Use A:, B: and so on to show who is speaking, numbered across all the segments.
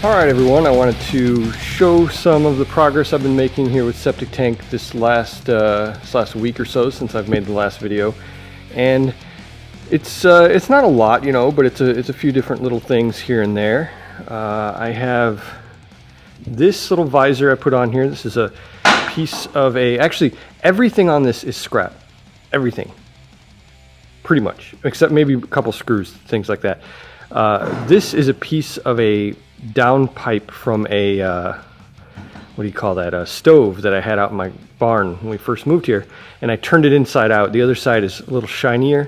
A: Alright everyone, I wanted to show some of the progress I've been making here with Septic Tank this last week or so since I've made the last video. And it's not a lot, you know, but it's a few different little things here and there. I have this little visor I put on here. This is a piece of actually everything on this is scrap. Everything. Pretty much. Except maybe a couple screws, things like that. This is a piece of a down pipe from a what do you call that, a stove that I had out in my barn when we first moved here, and I turned it inside out. The other side is a little shinier,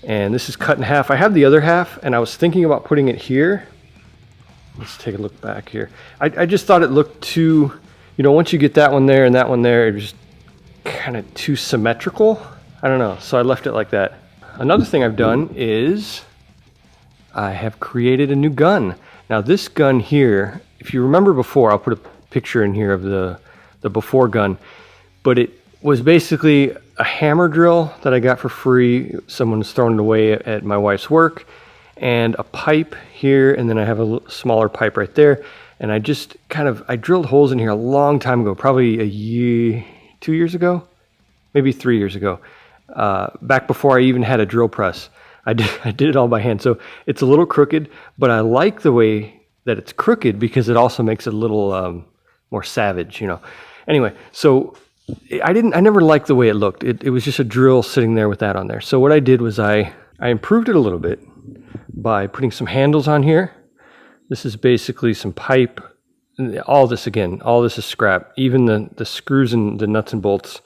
A: and this is cut in half. I have the other half, and I was thinking about putting it here. Let's take a look back here. I just thought it looked too, you know, once you get that one there and that one there, it was just kind of too symmetrical. I don't know, so I left it like that. Another thing I've done is I have created a new gun. Now this gun here, if you remember before, I'll put a picture in here of the before gun, but it was basically a hammer drill that I got for free. Someone was throwing it away at my wife's work, and a pipe here, and then I have a smaller pipe right there, and I just I drilled holes in here a long time ago, probably a year, 2 years ago, maybe 3 years ago, back before I even had a drill press. I did it all by hand, so it's a little crooked, but I like the way that it's crooked because it also makes it a little more savage, you know. Anyway, so I never liked the way it looked. It was just a drill sitting there with that on there. So what I did was I improved it a little bit by putting some handles on here. This is basically some pipe. All this is scrap. Even the screws and the nuts and bolts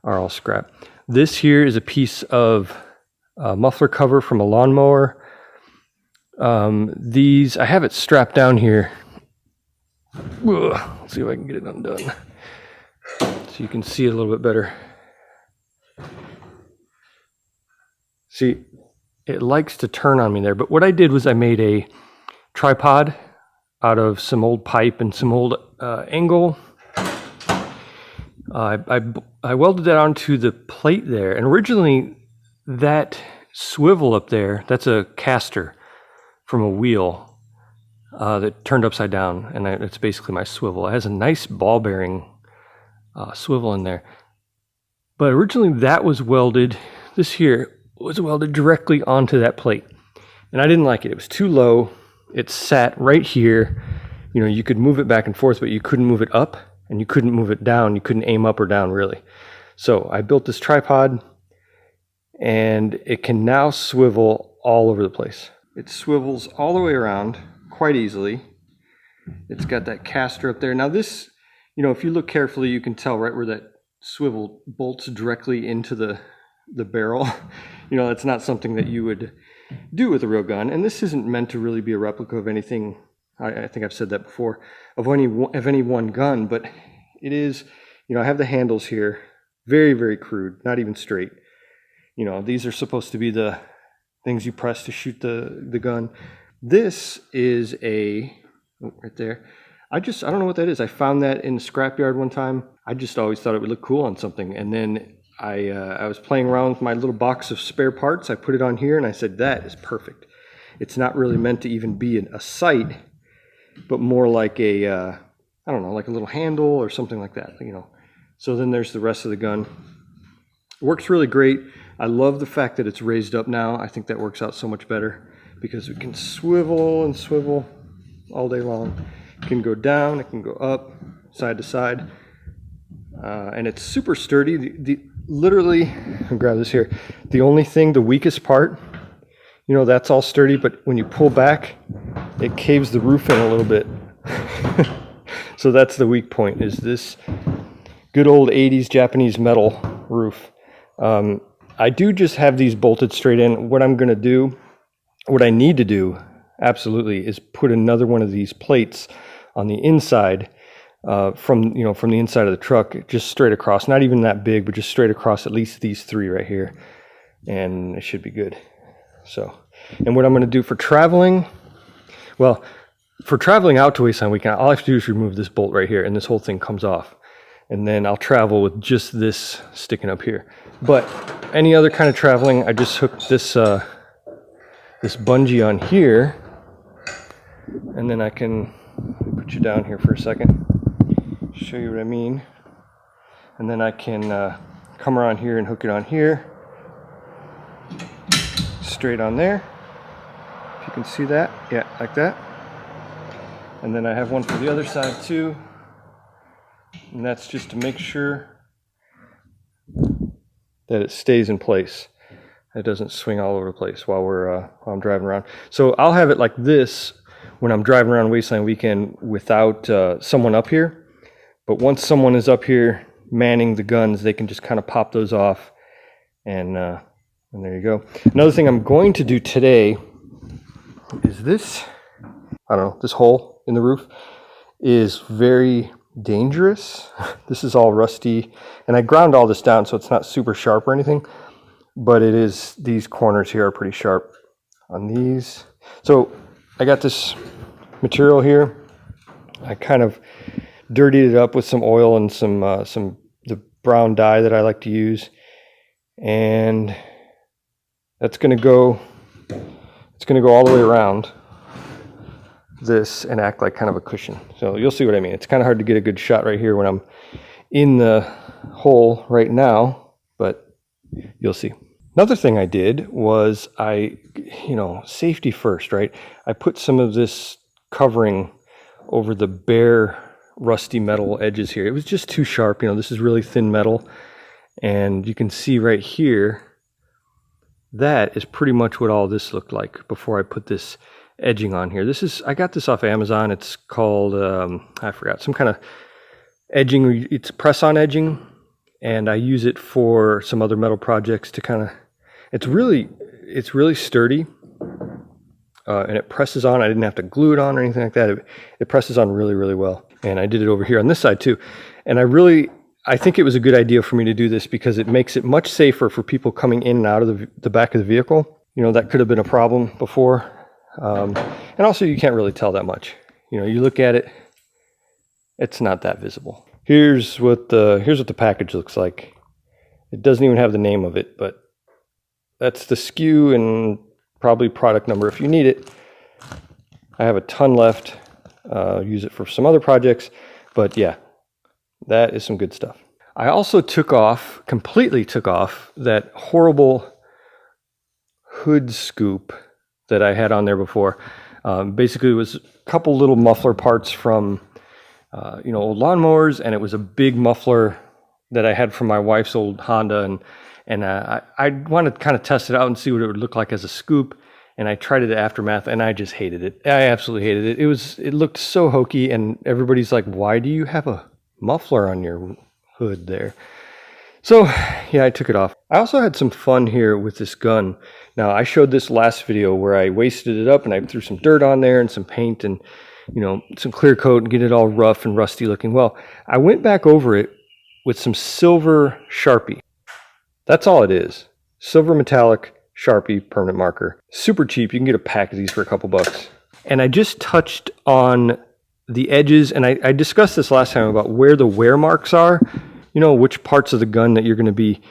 A: are all scrap. This here is a piece of muffler cover from a lawnmower. These, I have it strapped down here. Let's see if I can get it undone so you can see it a little bit better. See, it likes to turn on me there, but what I did was I made a tripod out of some old pipe and some old angle. I welded that onto the plate there, and originally that swivel up there, that's a caster from a wheel that turned upside down, and it's basically my swivel. It has a nice ball bearing swivel in there. But originally that was welded, this here was welded directly onto that plate. And I didn't like it. It was too low. It sat right here. You know, you could move it back and forth, but you couldn't move it up, and you couldn't move it down. You couldn't aim up or down, really. So I built this tripod, and it can now swivel all over the place. It swivels all the way around quite easily. It's got that caster up there. Now this, you know, if you look carefully, you can tell right where that swivel bolts directly into the barrel. You know, that's not something that you would do with a real gun. And this isn't meant to really be a replica of anything. I think I've said that before, of any one gun, but it is, you know, I have the handles here, very, very crude, not even straight. You know, these are supposed to be the things you press to shoot the gun. This is right there. I don't know what that is. I found that in the scrapyard one time. I just always thought it would look cool on something. And then I was playing around with my little box of spare parts. I put it on here and I said, that is perfect. It's not really meant to even be a sight, but more like I don't know, like a little handle or something like that, you know. So then there's the rest of the gun. It works really great. I love the fact that it's raised up now. I think that works out so much better because we can swivel and swivel all day long. It can go down, it can go up, side to side, and it's super sturdy. Literally, I'll grab this here. The only thing, the weakest part, you know, that's all sturdy, but when you pull back, it caves the roof in a little bit. So that's the weak point, is this good old 80s Japanese metal roof. I do just have these bolted straight in. What I need to do, absolutely, is put another one of these plates on the inside, from the inside of the truck, just straight across. Not even that big, but just straight across at least these three right here, and it should be good. So, and what I'm going to do for traveling, well, for traveling out to Wasteland Weekend, all I have to do is remove this bolt right here, and this whole thing comes off. And then I'll travel with just this sticking up here. But any other kind of traveling, I just hooked this bungee on here, and then I can Let me put you down here for a second, show you what I mean. And then I can come around here and hook it on here, straight on there. If you can see that, yeah, like that. And then I have one for the other side too. And that's just to make sure that it stays in place. It doesn't swing all over the place while I'm driving around. So I'll have it like this when I'm driving around Wasteland Weekend without someone up here. But once someone is up here manning the guns, they can just kind of pop those off, and there you go. Another thing I'm going to do today is this. I don't know, this hole in the roof is very dangerous. This is all rusty, and I ground all this down so it's not super sharp or anything, but it is, these corners here are pretty sharp on these. So I got this material here. I kind of dirtied it up with some oil and some the brown dye that I like to use, and that's going to go, it's going to go all the way around this and act like kind of a cushion. So you'll see what I mean. It's kind of hard to get a good shot right here when I'm in the hole right now, but you'll see. Another thing I did was safety first, right? I put some of this covering over the bare rusty metal edges here. It was just too sharp. This is really thin metal, and you can see right here, that is pretty much what all this looked like before I put this edging on here. I got this off Amazon. It's called, I forgot, some kind of edging. It's press-on edging, and I use it for some other metal projects to kind of, it's really sturdy, and it presses on. I didn't have to glue it on or anything like that. It presses on really, really well. And I did it over here on this side too. And I think it was a good idea for me to do this because it makes it much safer for people coming in and out of the back of the vehicle. That could have been a problem before. And also you can't really tell that much. You look at it, it's not that visible. Here's what the package looks like. It doesn't even have the name of it, but that's the SKU and probably product number if you need it. I have a ton left. Use it for some other projects, but yeah, that is some good stuff. I also completely took off that horrible hood scoop that I had on there before. Basically, it was a couple little muffler parts from old lawnmowers, and it was a big muffler that I had from my wife's old Honda, and I wanted to kind of test it out and see what it would look like as a scoop. And I tried it at Aftermath, and I just hated it. I absolutely hated it. It looked so hokey, and everybody's like, "Why do you have a muffler on your hood there?" So, yeah, I took it off. I also had some fun here with this gun. Now, I showed this last video where I wasted it up, and I threw some dirt on there and some paint and, some clear coat and get it all rough and rusty looking. Well, I went back over it with some silver Sharpie. That's all it is. Silver metallic Sharpie permanent marker. Super cheap. You can get a pack of these for a couple bucks. And I just touched on the edges, and I discussed this last time about where the wear marks are, which parts of the gun that you're going to be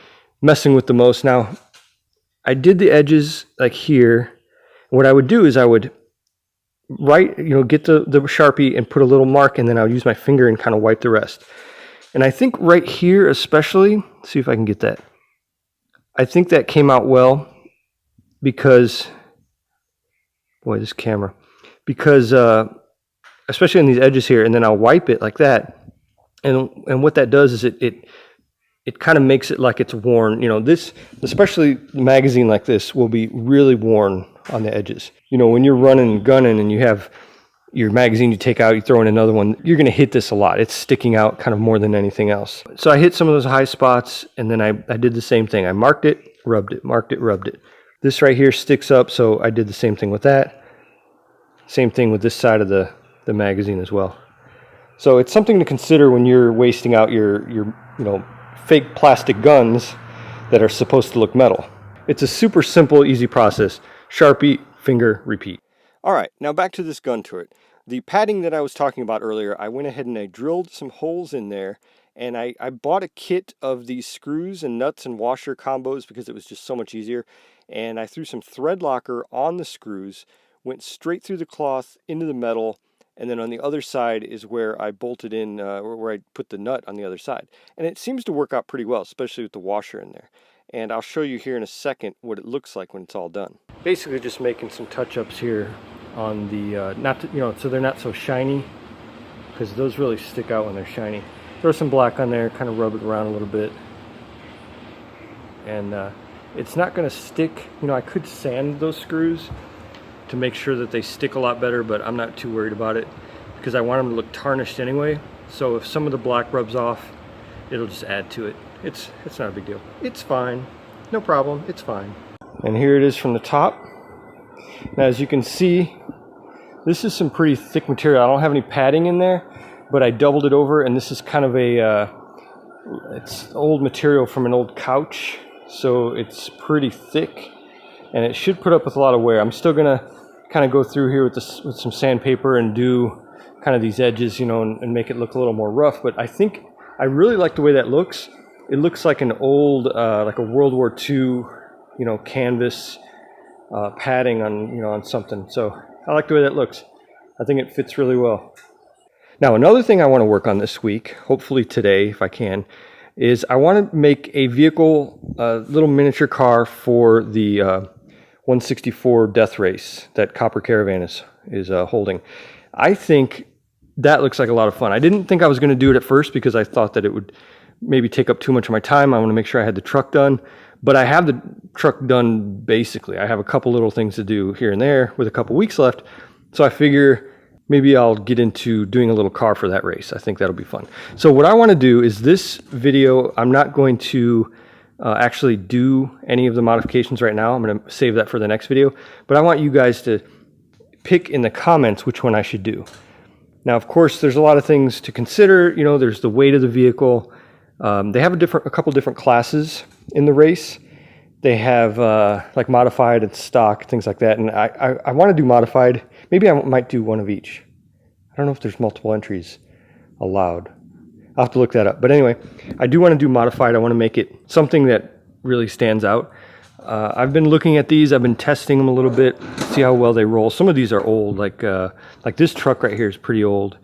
A: messing with the most. Now, I did the edges like here. What I would do is I would get the Sharpie and put a little mark, and then I would use my finger and kind of wipe the rest. And I think right here especially, see if I can get that. I think that came out well. Because, boy, this camera, because especially on these edges here, and then I'll wipe it like that, and what that does is it kind of makes it like it's worn. This, especially the magazine like this, will be really worn on the edges. When you're running and gunning and you have your magazine you take out, you throw in another one, you're going to hit this a lot. It's sticking out kind of more than anything else. So I hit some of those high spots, and then I did the same thing. I marked it, rubbed it, marked it, rubbed it. This right here sticks up, so I did the same thing with that. Same thing with this side of the magazine as well. So it's something to consider when you're wasting out your fake plastic guns that are supposed to look metal. It's a super simple, easy process. Sharpie, finger, repeat. All right, now back to this gun turret. The padding that I was talking about earlier, I went ahead and I drilled some holes in there, and I bought a kit of these screws and nuts and washer combos because it was just so much easier. And I threw some thread locker on the screws, went straight through the cloth into the metal, and then on the other side is where I bolted in, or where I put the nut on the other side. And it seems to work out pretty well, especially with the washer in there. And I'll show you here in a second what it looks like when it's all done. Basically just making some touch-ups here on the, so they're not so shiny, because those really stick out when they're shiny. Throw some black on there, kind of rub it around a little bit. And it's not going to stick. I could sand those screws to make sure that they stick a lot better, but I'm not too worried about it because I want them to look tarnished anyway. So if some of the black rubs off, it'll just add to it. It's not a big deal. It's fine. No problem. It's fine. And here it is from the top. Now, as you can see, this is some pretty thick material. I don't have any padding in there, but I doubled it over, and this is kind of it's old material from an old couch, so it's pretty thick, and it should put up with a lot of wear. I'm still gonna kind of go through here with some sandpaper and do kind of these edges, and make it look a little more rough. But I really like the way that looks. It looks like an old, like a World War II, canvas padding on something. So I like the way that looks. I think it fits really well. Now, another thing I want to work on this week, hopefully today if I can, is I want to make a vehicle, little miniature car for the 164 Death Race that Copper Caravan is holding. I think that looks like a lot of fun. I didn't think I was going to do it at first because I thought that it would maybe take up too much of my time. I want to make sure I had the truck done. But I have the truck done basically. I have a couple little things to do here and there with a couple weeks left. So I figure maybe I'll get into doing a little car for that race. I think that'll be fun. So what I want to do is this video, I'm not going to actually do any of the modifications right now. I'm going to save that for the next video. But I want you guys to pick in the comments which one I should do. Now, of course, there's a lot of things to consider. There's the weight of the vehicle. They have a couple different classes in the race. They have like modified and stock, things like that. And I want to do modified. Maybe I might do one of each. I don't know if there's multiple entries allowed. I'll have to look that up. But anyway, I do want to do modified. I want to make it something that really stands out. I've been looking at these. I've been testing them a little bit, see how well they roll. Some of these are old, like this truck right here is pretty old.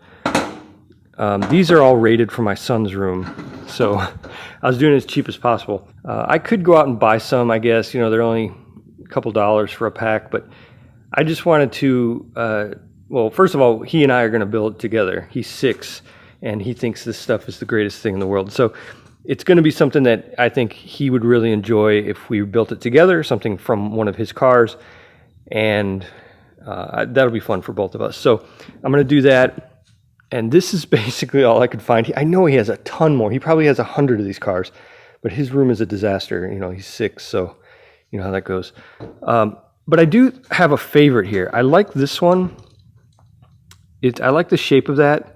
A: These are all rated for my son's room, so I was doing it as cheap as possible. I could go out and buy some, I guess. They're only a couple dollars for a pack, but I just wanted to, well, first of all, he and I are going to build it together. He's 6, and he thinks this stuff is the greatest thing in the world. So it's going to be something that I think he would really enjoy if we built it together, something from one of his cars, and that'll be fun for both of us. So I'm going to do that, and this is basically all I could find. I know he has a ton more. He probably has 100 of these cars, but his room is a disaster. He's 6, so you know how that goes. But I do have a favorite here. I like this one. I like the shape of that.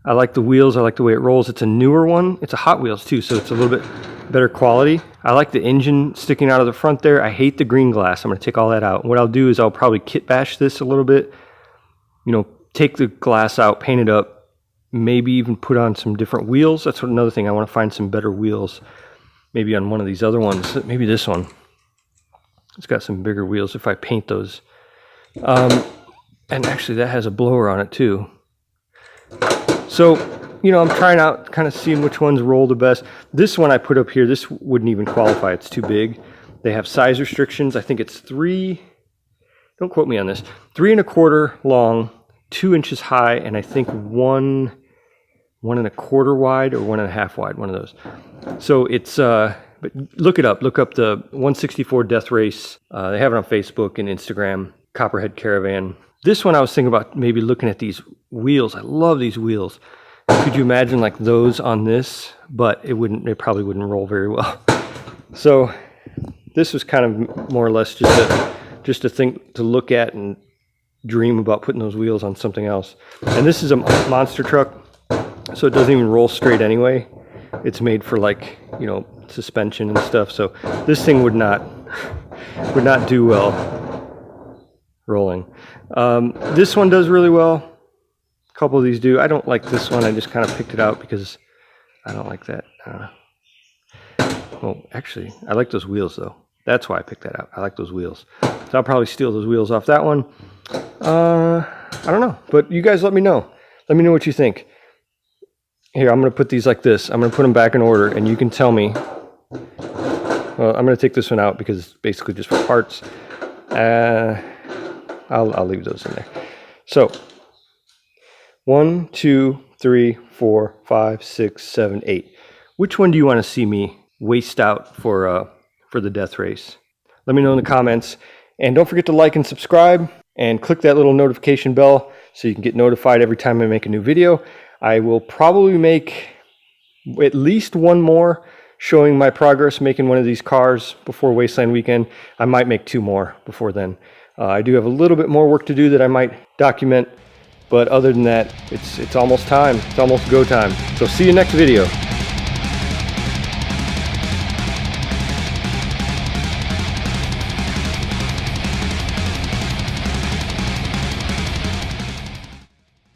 A: I like the wheels. I like the way it rolls. It's a newer one. It's a Hot Wheels too, so it's a little bit better quality. I like the engine sticking out of the front there. I hate the green glass. I'm going to take all that out. What I'll do is I'll probably kit bash this a little bit. Take the glass out, paint it up, maybe even put on some different wheels. That's another thing. I want to find some better wheels. Maybe on one of these other ones. Maybe this one. It's got some bigger wheels if I paint those. And actually that has a blower on it too. So, I'm trying out, kind of seeing which ones roll the best. This one I put up here, this wouldn't even qualify. It's too big. They have size restrictions. I think it's 3, don't quote me on this, 3 1/4 long, 2 inches high, and I think 1 1/4 wide or 1 1/2 wide, one of those. So it's, but look it up. Look up the 164 Death Race. They have it on Facebook and Instagram, Copperhead Caravan. This one I was thinking about maybe looking at these wheels. I love these wheels. Could you imagine like those on this? But it probably wouldn't roll very well. So this was kind of more or less just a thing to look at and dream about putting those wheels on something else. And this is a monster truck, so it doesn't even roll straight anyway. It's made for suspension and stuff. So this thing would not do well rolling. This one does really well. A couple of these do. I don't like this one. I just kind of picked it out because I don't like that. Well, actually, I like those wheels though. That's why I picked that out. I like those wheels. So I'll probably steal those wheels off that one. I don't know, but you guys let me know. Let me know what you think. Here, I'm going to put these like this. I'm going to put them back in order, and you can tell me. Well, I'm going to take this one out because it's basically just for parts. I'll leave those in there. So, 1, 2, 3, 4, 5, 6, 7, 8. Which one do you want to see me waste out for the death race? Let me know in the comments. And don't forget to like and subscribe and click that little notification bell so you can get notified every time I make a new video. I will probably make at least one more showing my progress making one of these cars before Wasteland Weekend. I might make 2 more before then. I do have a little bit more work to do that I might document, but other than that, it's almost time. It's almost go time. So see you next video.